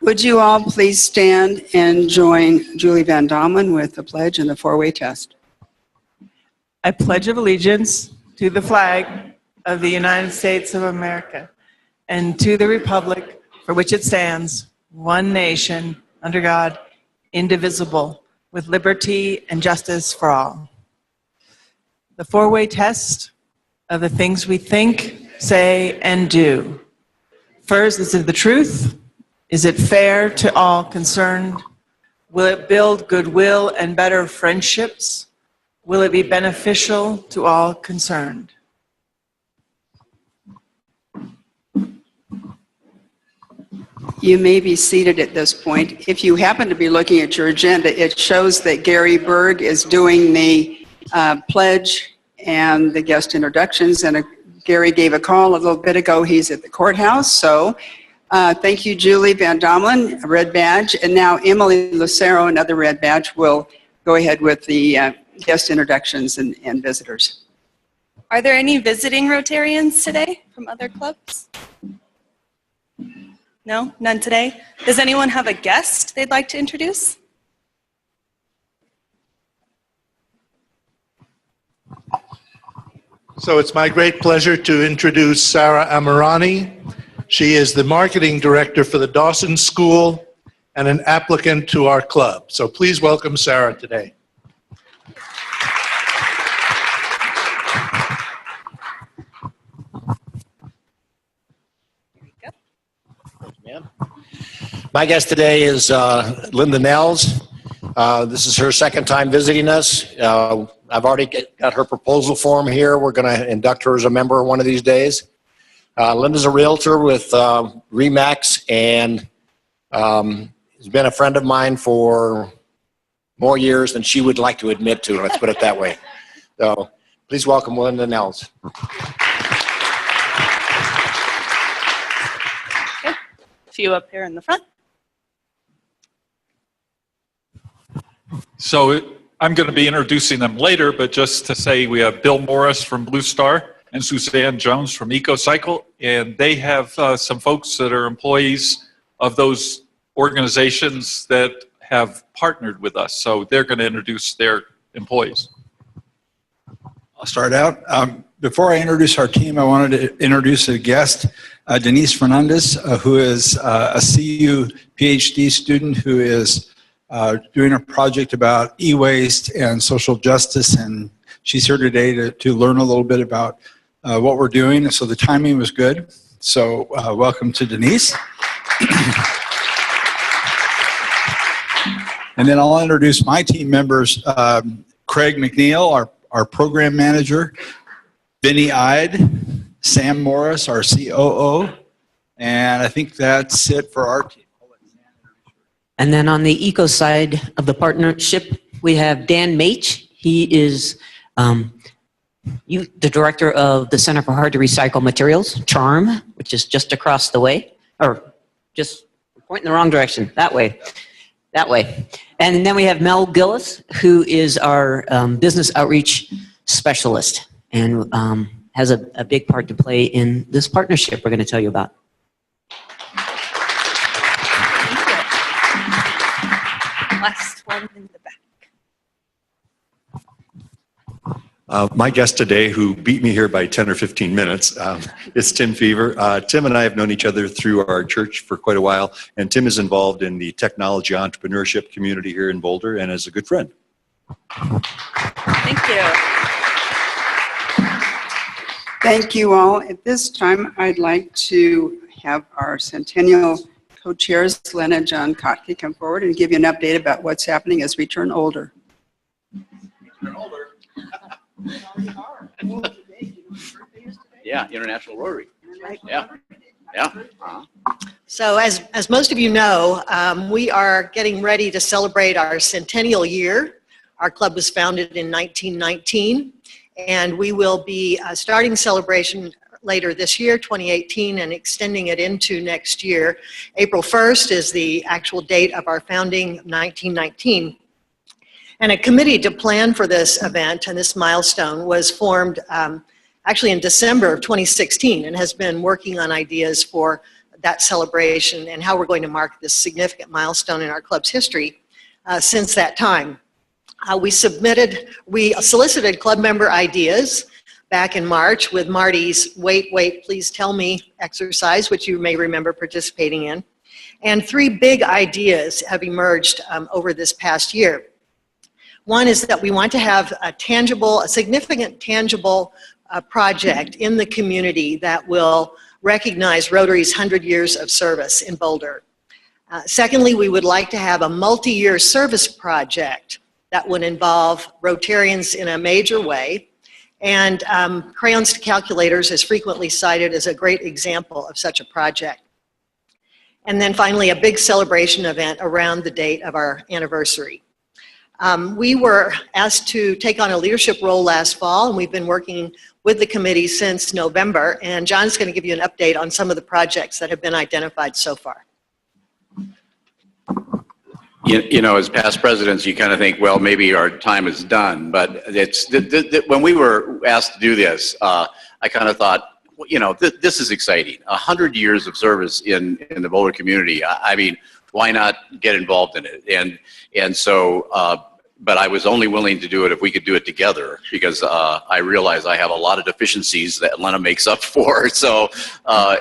Would you all please stand and join Julie Van Domelen with the pledge and the four-way test? I pledge allegiance to the flag of the United States of America and to the republic for which it stands, one nation, under God, indivisible, with liberty and justice for all. The four-way test of the things we think, say, and do. First, is it the truth? Is it fair to all concerned? Will it build goodwill and better friendships? Will it be beneficial to all concerned? You may be seated at this point. If you happen to be looking at your agenda, it shows that Gary Berg is doing the pledge and the guest introductions, and Gary gave a call a little bit ago. He's at the courthouse, so thank you, Julie Van Domelen, a red badge, and now Emily Lucero, another red badge, will go ahead with the guest introductions and visitors. Are there any visiting Rotarians today from other clubs? No, none today. Does anyone have a guest they'd like to introduce? So it's my great pleasure to introduce Sarah Amirani. She is the marketing director for the Dawson School and an applicant to our club. So please welcome Sarah today. My guest today is Linda Nels. This is her second time visiting us. I've already got her proposal form here. We're going to induct her as a member one of these days. Linda's a realtor with RE/MAX and has been a friend of mine for more years than she would like to admit to. Let's put it that way. So please welcome Linda Nels. Okay. A few up here in the front. So I'm going to be introducing them later, but just to say we have Bill Morris from Blue Star and Suzanne Jones from EcoCycle, and they have some folks that are employees of those organizations that have partnered with us. So they're going to introduce their employees. I'll start out. Before I introduce our team, I wanted to introduce a guest, Denise Fernandez, who is a CU PhD student who is doing a project about e-waste and social justice, and she's here today to learn a little bit about what we're doing, and so the timing was good. So welcome to Denise. And then I'll introduce my team members, Craig McNeil, our program manager, Vinny Ide, Sam Morris, our COO, and I think that's it for our team. And then on the eco side of the partnership, we have Dan Mach. He is the director of the Center for Hard to Recycle Materials, CHARM, which is just across the way, or just pointing the wrong direction, that way. And then we have Mel Gillis, who is our business outreach specialist and has a big part to play in this partnership we're going to tell you about. Last one in the back. My guest today, who beat me here by 10 or 15 minutes, is Tim Fever. Tim and I have known each other through our church for quite a while, and Tim is involved in the technology entrepreneurship community here in Boulder and is a good friend. Thank you. Thank you all. At this time, I'd like to have our Centennial co-chairs, Lynn and John Kotke, come forward and give you an update about what's happening as we turn older. Turn older. Yeah, International Rotary. Yeah. So as most of you know, we are getting ready to celebrate our centennial year. Our club was founded in 1919, and we will be starting celebration later this year, 2018, and extending it into next year. April 1st is the actual date of our founding, 1919. And a committee to plan for this event and this milestone was formed actually in December of 2016 and has been working on ideas for that celebration and how we're going to mark this significant milestone in our club's history since that time. We solicited club member ideas back in March with Marty's Wait, Wait, Please Tell Me exercise, which you may remember participating in. And 3 big ideas have emerged over this past year. One is that we want to have a significant tangible project in the community that will recognize Rotary's 100 years of service in Boulder. Secondly, we would like to have a multi-year service project that would involve Rotarians in a major way. And crayons to calculators is frequently cited as a great example of such a project. And then finally, a big celebration event around the date of our anniversary. We were asked to take on a leadership role last fall, and we've been working with the committee since November. And John's going to give you an update on some of the projects that have been identified so far. You know, as past presidents, you kind of think, well, maybe our time is done. But it's when we were asked to do this, I kind of thought, you know, this is exciting. 100 years of service in the Boulder community. I mean, why not get involved in it? And so, but I was only willing to do it if we could do it together, because I realize I have a lot of deficiencies that Lena makes up for. So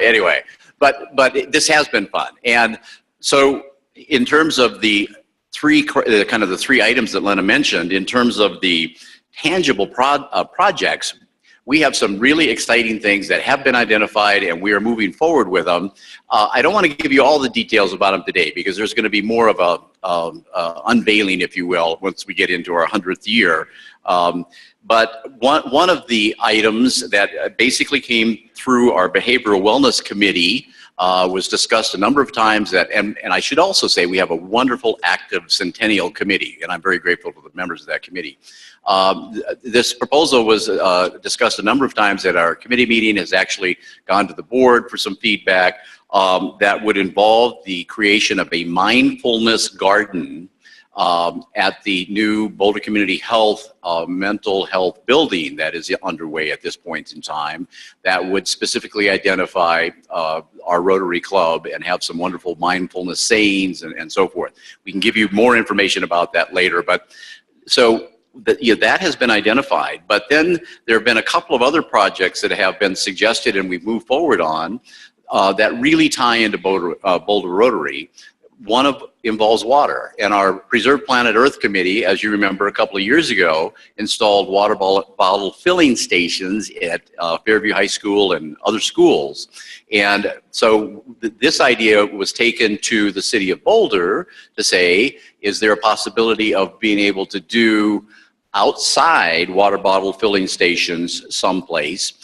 anyway, but this has been fun. And so in terms of the three items that Lena mentioned, in terms of the tangible projects, we have some really exciting things that have been identified, and we are moving forward with them. I don't want to give you all the details about them today, because there's going to be more of a unveiling, if you will, once we get into our 100th year. But one of the items that basically came through our Behavioral Wellness Committee was discussed a number of times, and I should also say we have a wonderful active Centennial committee, and I'm very grateful to the members of that committee. This proposal was discussed a number of times at our committee meeting, has actually gone to the board for some feedback that would involve the creation of a mindfulness garden at the new Boulder Community Health mental health building that is underway at this point in time, that would specifically identify our Rotary Club and have some wonderful mindfulness sayings and so forth. We can give you more information about that later, but so that has been identified. But then there have been a couple of other projects that have been suggested and we've moved forward on that really tie into Boulder Rotary. One involves water, and our Preserve Planet Earth Committee, as you remember, a couple of years ago, installed water bottle filling stations at Fairview High School and other schools. And so this idea was taken to the city of Boulder to say, is there a possibility of being able to do outside water bottle filling stations someplace?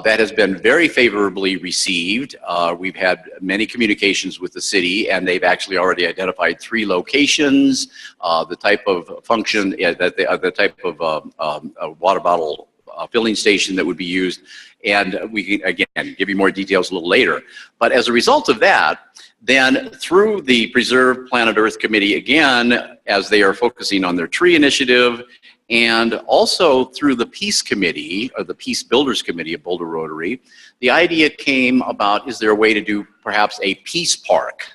That has been very favorably received. We've had many communications with the city, and they've actually already identified 3 locations, the type of function, the type of water bottle filling station that would be used. And we can, again, give you more details a little later. But as a result of that, then through the Preserve Planet Earth Committee, again, as they are focusing on their tree initiative, and also through the Peace Committee, or the Peace Builders Committee of Boulder Rotary, the idea came about, is there a way to do perhaps a peace park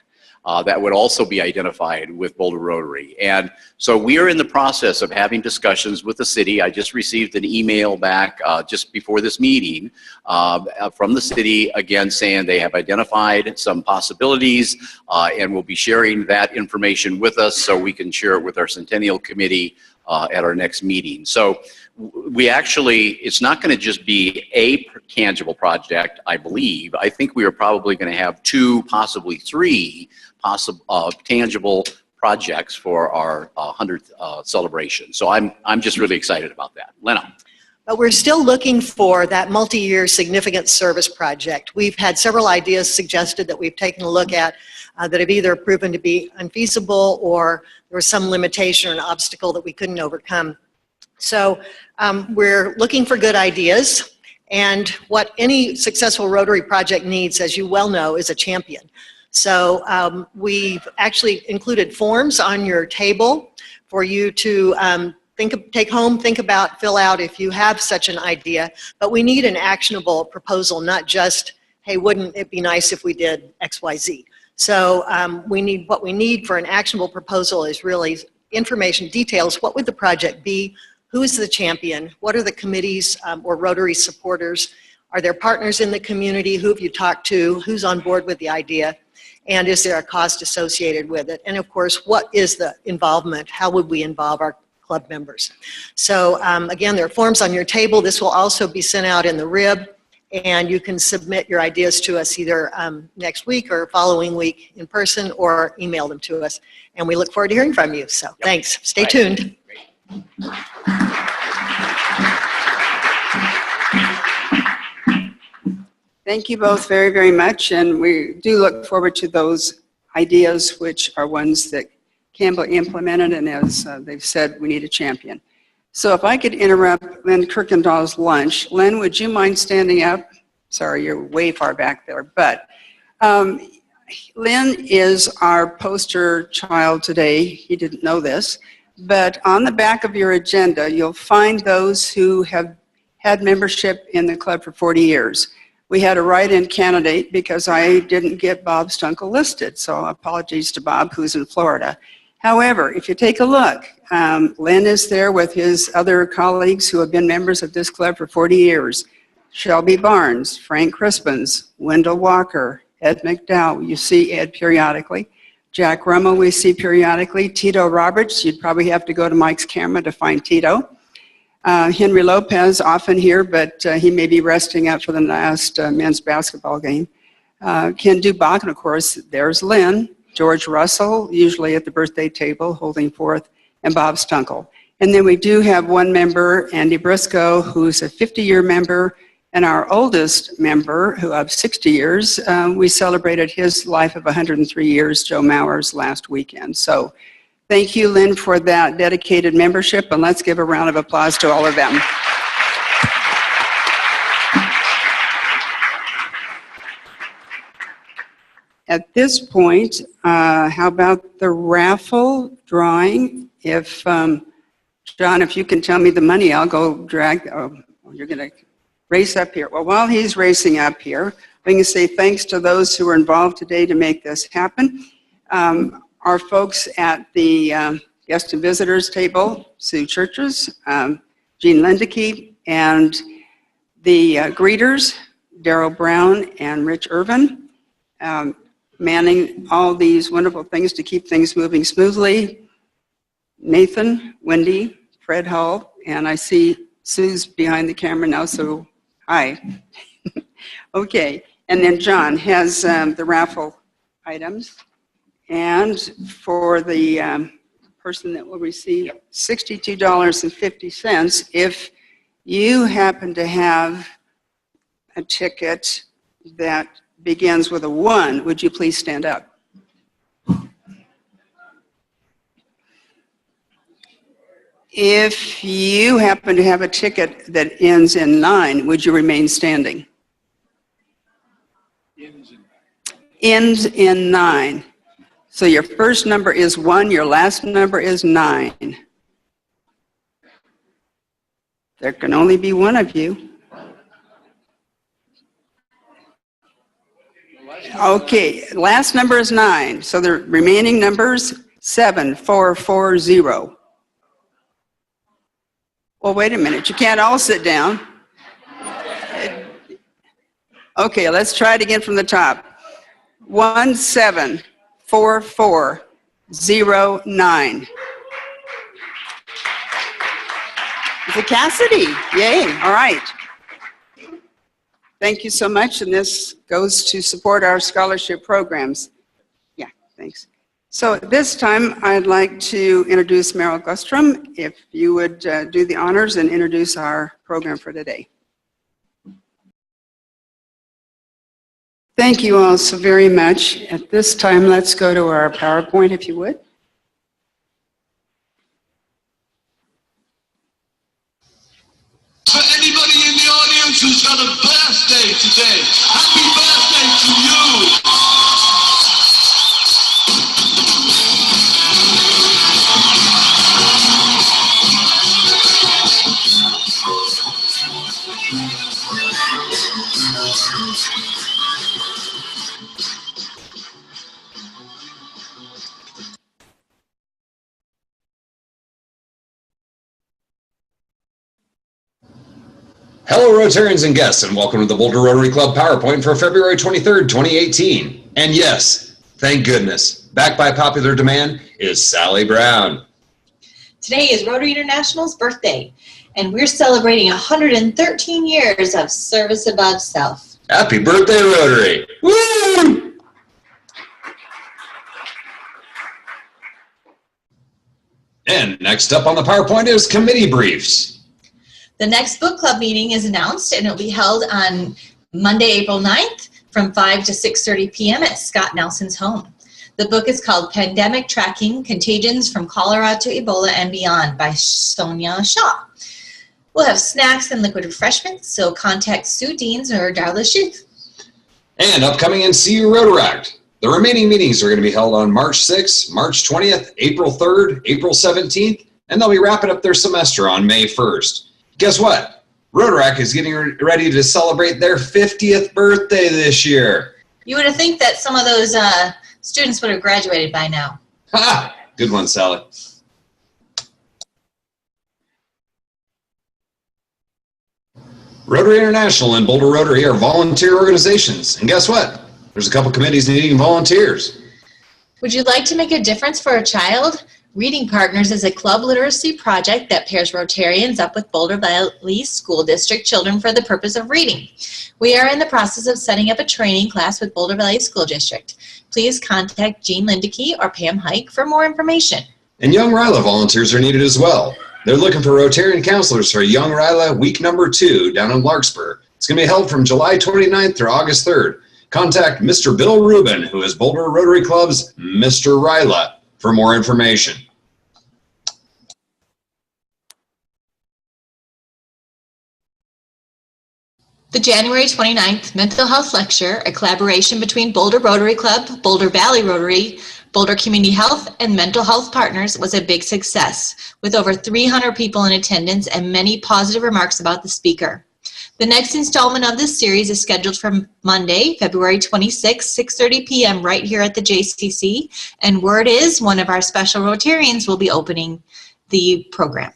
that would also be identified with Boulder Rotary? And so we are in the process of having discussions with the city. I just received an email back just before this meeting from the city, again, saying they have identified some possibilities and will be sharing that information with us so we can share it with our Centennial Committee at our next meeting. So we actually, it's not going to just be a tangible project, I believe. I think we are probably going to have 2, possibly 3 possible tangible projects for our 100th celebration. So I'm just really excited about that. Lena. But we're still looking for that multi-year significant service project. We've had several ideas suggested that we've taken a look at that have either proven to be unfeasible, or there was some limitation or an obstacle that we couldn't overcome. So we're looking for good ideas, and what any successful Rotary project needs, as you well know, is a champion. So we've actually included forms on your table for you to take home, think about, fill out if you have such an idea. But we need an actionable proposal, not just, hey, wouldn't it be nice if we did X, Y, Z? So what we need for an actionable proposal is really information, details. What would the project be? Who is the champion? What are the committees or Rotary supporters? Are there partners in the community? Who have you talked to? Who's on board with the idea? And is there a cost associated with it? And of course, what is the involvement? How would we involve our club members? So again, there are forms on your table. This will also be sent out in the RIB, and you can submit your ideas to us either next week or following week in person, or email them to us. And we look forward to hearing from you. So thanks. Stay tuned. Thank you both very, very much, and we do look forward to those ideas, which are ones that can be implemented, and as they've said, we need a champion. So if I could interrupt Lynn Kirkendall's lunch. Lynn, would you mind standing up? Sorry, you're way far back there, but Lynn is our poster child today. He didn't know this, but on the back of your agenda, you'll find those who have had membership in the club for 40 years. We had a write-in candidate because I didn't get Bob Stunkel listed, so apologies to Bob, who's in Florida. However, if you take a look, Lynn is there with his other colleagues who have been members of this club for 40 years. Shelby Barnes, Frank Crispins, Wendell Walker, Ed McDowell, you see Ed periodically. Jack Rummel we see periodically. Tito Roberts, you'd probably have to go to Mike's camera to find Tito. Henry Lopez, often here, but he may be resting up for the last men's basketball game. Ken Dubach, and of course, there's Lynn. George Russell, usually at the birthday table, holding forth, and Bob Stunkel. And then we do have one member, Andy Briscoe, who's a 50-year member, and our oldest member, who of 60 years, we celebrated his life of 103 years, Joe Mowers, last weekend. So thank you, Lynn, for that dedicated membership, and let's give a round of applause to all of them. At this point, how about the raffle drawing? If, John, if you can tell me the money, I'll go drag, oh, you're gonna race up here. Well, while he's racing up here, we can say thanks to those who were involved today to make this happen. Our folks at the guest and visitors table, Sue Churches, Jean Lindeke, and the greeters, Daryl Brown and Rich Irvin, manning all these wonderful things to keep things moving smoothly. Nathan, Wendy, Fred Hull, and I see Sue's behind the camera now, so hi. Okay, and then John has the raffle items. And for the person that will receive $62.50, if you happen to have a ticket that begins with a 1, would you please stand up? If you happen to have a ticket that ends in 9, would you remain standing? Ends in 9. So your first number is 1, your last number is 9. There can only be one of you. Okay, last number is 9. So the remaining numbers, 7440. Well, wait a minute, you can't all sit down. Okay, let's try it again from the top. 174409. It's a Cassidy, yay, all right. Thank you so much, and this goes to support our scholarship programs. Yeah, thanks. So at this time, I'd like to introduce Meryl Gustrom, if you would do the honors and introduce our program for today. Thank you all so very much. At this time, let's go to our PowerPoint, if you would. For anybody in the audience who's got a birthday today, happy birthday to you. Hello, Rotarians and guests, and welcome to the Boulder Rotary Club PowerPoint for February 23rd, 2018. And yes, thank goodness, back by popular demand is Sally Brown. Today is Rotary International's birthday, and we're celebrating 113 years of service above self. Happy birthday, Rotary! Woo! And next up on the PowerPoint is committee briefs. The next book club meeting is announced, and it'll be held on Monday, April 9th from 5 to 6:30 p.m. at Scott Nelson's home. The book is called Pandemic Tracking: Contagions from Cholera to Ebola and Beyond by Sonia Shaw. We'll have snacks and liquid refreshments, so contact Sue Deans or Darla Schuth. And upcoming in CU Rotaract. The remaining meetings are going to be held on March 6th, March 20th, April 3rd, April 17th, and they'll be wrapping up their semester on May 1st. Guess what? Rotaract is getting ready to celebrate their 50th birthday this year. You would have think that some of those students would have graduated by now. Ha! Good one, Sally. Rotary International and Boulder Rotary are volunteer organizations. And guess what? There's a couple committees needing volunteers. Would you like to make a difference for a child? Reading Partners is a club literacy project that pairs Rotarians up with Boulder Valley School District children for the purpose of reading. We are in the process of setting up a training class with Boulder Valley School District. Please contact Jean Lindeke or Pam Hike for more information. And Young Ryla volunteers are needed as well. They're looking for Rotarian counselors for Young Ryla week number 2 down in Larkspur. It's going to be held from July 29th through August 3rd. Contact Mr. Bill Rubin, who is Boulder Rotary Club's Mr. Ryla, for more information. The January 29th Mental Health Lecture, a collaboration between Boulder Rotary Club, Boulder Valley Rotary, Boulder Community Health, and Mental Health Partners, was a big success, with over 300 people in attendance and many positive remarks about the speaker. The next installment of this series is scheduled for Monday, February 26, 6:30 p.m. right here at the JCC, and word is one of our special Rotarians will be opening the program.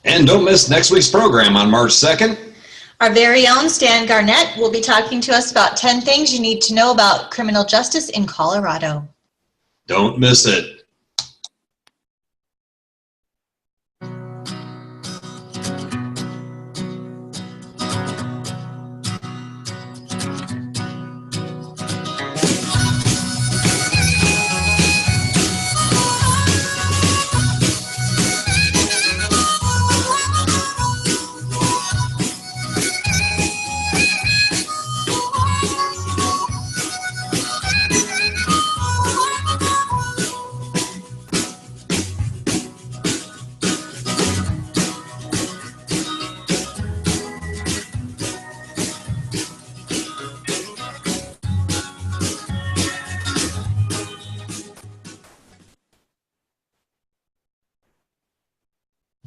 And don't miss next week's program on March 2nd. Our very own Stan Garnett will be talking to us about 10 things you need to know about criminal justice in Colorado. Don't miss it.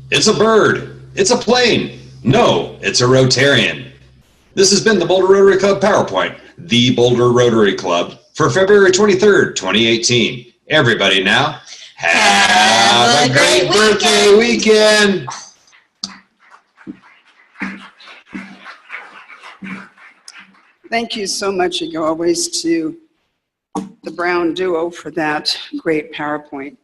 It's a bird. It's a plane. No, it's a Rotarian. This has been the Boulder Rotary Club PowerPoint, the Boulder Rotary Club, for February 23rd, 2018. Everybody now, have a great birthday weekend. Thank you so much, as always, to the Brown duo for that great PowerPoint.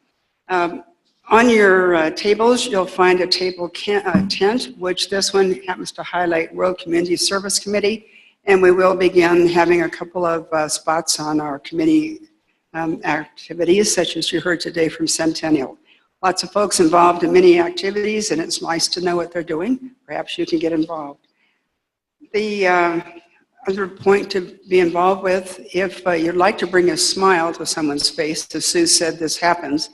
On your tables, you'll find a table tent, which this one happens to highlight World Community Service Committee, and we will begin having a couple of spots on our committee activities, such as you heard today from Centennial. Lots of folks involved in many activities, and it's nice to know what they're doing. Perhaps you can get involved. The other point to be involved with, if you'd like to bring a smile to someone's face, as Sue said, this happens.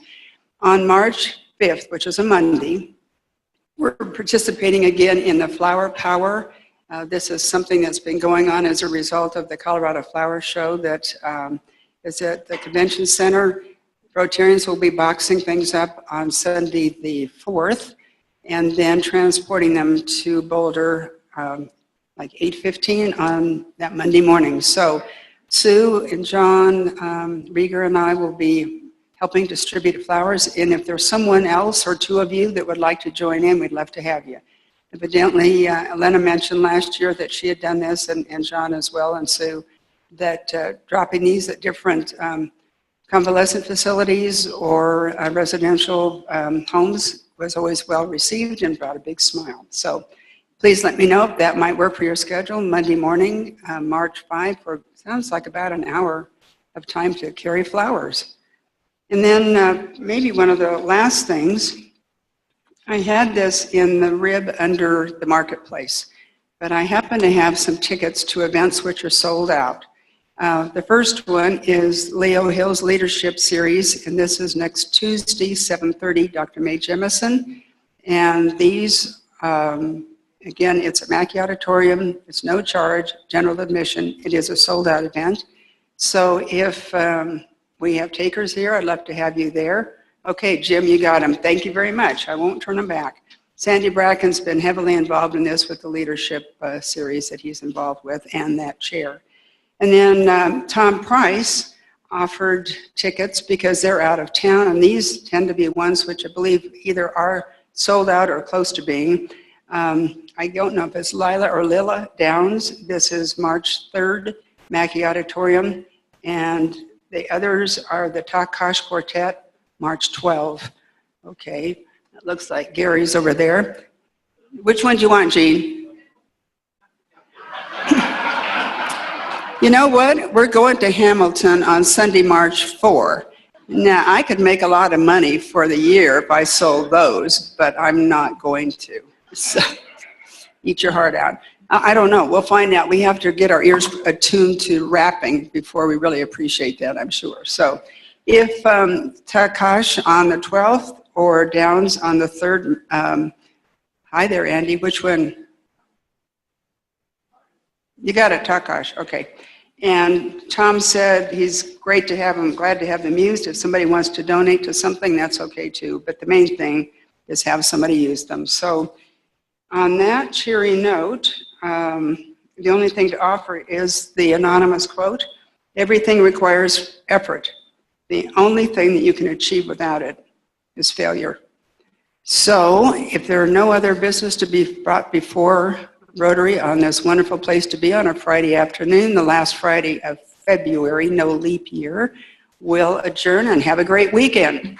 On March 5th, which is a Monday, we're participating again in the Flower Power. This is something that's been going on as a result of the Colorado Flower Show that is at the Convention Center. Rotarians will be boxing things up on Sunday the 4th and then transporting them to Boulder like 8:15 on that Monday morning. So Sue and John Rieger and I will be helping distribute flowers. And if there's someone else or two of you that would like to join in, we'd love to have you. Evidently, Elena mentioned last year that she had done this, and John as well, and Sue, that dropping these at different convalescent facilities or residential homes was always well received and brought a big smile. So please let me know if that might work for your schedule. Monday morning, March 5, for sounds like about an hour of time to carry flowers. And then maybe one of the last things, I had this in the rib under the marketplace, but I happen to have some tickets to events which are sold out. The first one is Leo Hill's Leadership Series, and this is next Tuesday, 7:30, Dr. Mae Jemison. And these, again, it's at Mackey Auditorium. It's no charge, general admission. It is a sold-out event. So if we have takers here, I'd love to have you there. Okay, Jim, you got them. Thank you very much. I won't turn them back. Sandy Bracken's been heavily involved in this with the leadership series that he's involved with and that chair. And then Tom Price offered tickets because they're out of town, and these tend to be ones which I believe either are sold out or close to being. I don't know if it's Lila or Lila Downs. This is March 3rd, Mackey Auditorium, and the others are the Takash Quartet, March 12. Okay, it looks like Gary's over there. Which one do you want, Gene? You know what? We're going to Hamilton on Sunday, March 4. Now, I could make a lot of money for the year if I sold those, but I'm not going to. So, eat your heart out. I don't know. We'll find out. We have to get our ears attuned to rapping before we really appreciate that, I'm sure. So, if Takash on the 12th or Downs on the 3rd, hi there, Andy. Which one? You got it, Takash. Okay. And Tom said he's great to have them, glad to have them used. If somebody wants to donate to something, that's okay too. But the main thing is have somebody use them. So on that cheery note, the only thing to offer is the anonymous quote. Everything requires effort. The only thing that you can achieve without it is failure. So if there are no other business to be brought before Rotary on this wonderful place to be on a Friday afternoon, the last Friday of February, no leap year, we'll adjourn and have a great weekend.